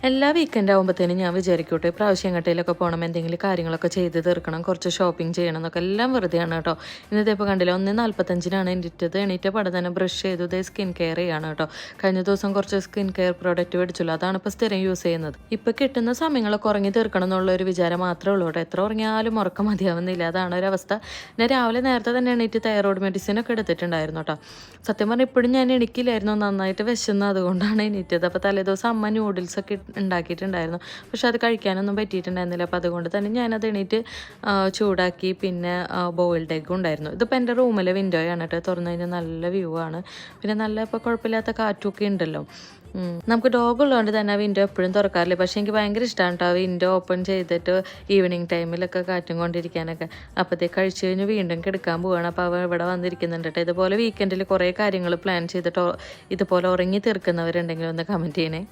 എല്ലാ വീക്കെൻഡ് ആകുമ്പോഴത്തേനും ഞാൻ വിചാരിക്കൂട്ടെ പ്രാവശ്യം എങ്ങോട്ടേലൊക്കെ പോകണം, എന്തെങ്കിലും കാര്യങ്ങളൊക്കെ ചെയ്ത് തീർക്കണം, കുറച്ച് ഷോപ്പിംഗ് ചെയ്യണം എന്നൊക്കെ. എല്ലാം വെറുതെയാണ് കേട്ടോ. ഇന്നത്തെ ഇപ്പോൾ കണ്ടില്ല, 1:45 എണീറ്റത്. എണീറ്റ പടം തന്നെ ബ്രഷ് ചെയ്തു, ഇതേ സ്കിൻ കെയർ ചെയ്യാണ് കേട്ടോ. കഴിഞ്ഞ ദിവസം കുറച്ച് സ്കിൻ കെയർ പ്രോഡക്റ്റ് മേടിച്ചല്ലോ, അതാണ് ഇപ്പോൾ സ്ഥിരം യൂസ് ചെയ്യുന്നത്. ഇപ്പോൾ കിട്ടുന്ന സമയങ്ങളൊക്കെ ഉറങ്ങി തീർക്കണം എന്നുള്ളൊരു വിചാരം മാത്രമേ ഉള്ളൂ കേട്ടോ. എത്ര ഉറങ്ങിയാലും ഉറക്കം മതിയാവുന്നില്ല, അതാണ് ഒരവസ്ഥ. ഞാൻ രാവിലെ നേരത്തെ തന്നെ എണീറ്റ് തൈറോയ്ഡ് മെഡിസിൻ ഒക്കെ എടുത്തിട്ടുണ്ടായിരുന്നു കേട്ടോ. സത്യം പറഞ്ഞാൽ ഇപ്പോഴും ഞാൻ എണീക്കില്ലായിരുന്നു, നന്നായിട്ട് വിശന്ന്, അതുകൊണ്ടാണ് എണീറ്റത്. അപ്പോൾ തലേദിവസം അമ്മ നൂഡിൽസ് ഒക്കെ ഉണ്ടാക്കിയിട്ടുണ്ടായിരുന്നു, പക്ഷെ അത് കഴിക്കാനൊന്നും പറ്റിയിട്ടുണ്ടായിരുന്നില്ല. അപ്പോൾ അതുകൊണ്ട് തന്നെ ഞാനത് എണീറ്റ് ചൂടാക്കി. പിന്നെ ബോയിൽഡ് എഗ്ഗും ഉണ്ടായിരുന്നു. ഇതിപ്പോൾ എൻ്റെ റൂമിലെ വിൻഡോയാണ് കേട്ടോ, തുറന്നു കഴിഞ്ഞാൽ നല്ല വ്യൂ ആണ്. പിന്നെ നല്ല ഇപ്പോൾ കുഴപ്പമില്ലാത്ത കാറ്റുമൊക്കെ ഉണ്ടല്ലോ. നമുക്ക് ഡോഗ് ഉള്ളതുകൊണ്ട് തന്നെ ആ വിൻഡോ എപ്പോഴും തുറക്കാറില്ല, പക്ഷേ എനിക്ക് ഭയങ്കര ഇഷ്ടമാണ് കേട്ടോ വിൻഡോ ഓപ്പൺ ചെയ്തിട്ട് ഈവനിങ് ടൈമിലൊക്കെ കാറ്റും കൊണ്ടിരിക്കാനൊക്കെ. അപ്പോഴത്തേക്ക് കഴിച്ച് കഴിഞ്ഞ് വീണ്ടും കിടക്കാൻ പോവുകയാണ്. അപ്പോൾ അവ ഇവിടെ വന്നിരിക്കുന്നുണ്ട് കേട്ടോ. ഇതുപോലെ വീക്കെൻഡിൽ കുറേ കാര്യങ്ങൾ പ്ലാൻ ചെയ്തിട്ടോ ഇതുപോലെ ഉറങ്ങി തീർക്കുന്നവരുണ്ടെങ്കിൽ ഒന്ന് കമൻറ്റ് ചെയ്യണേ.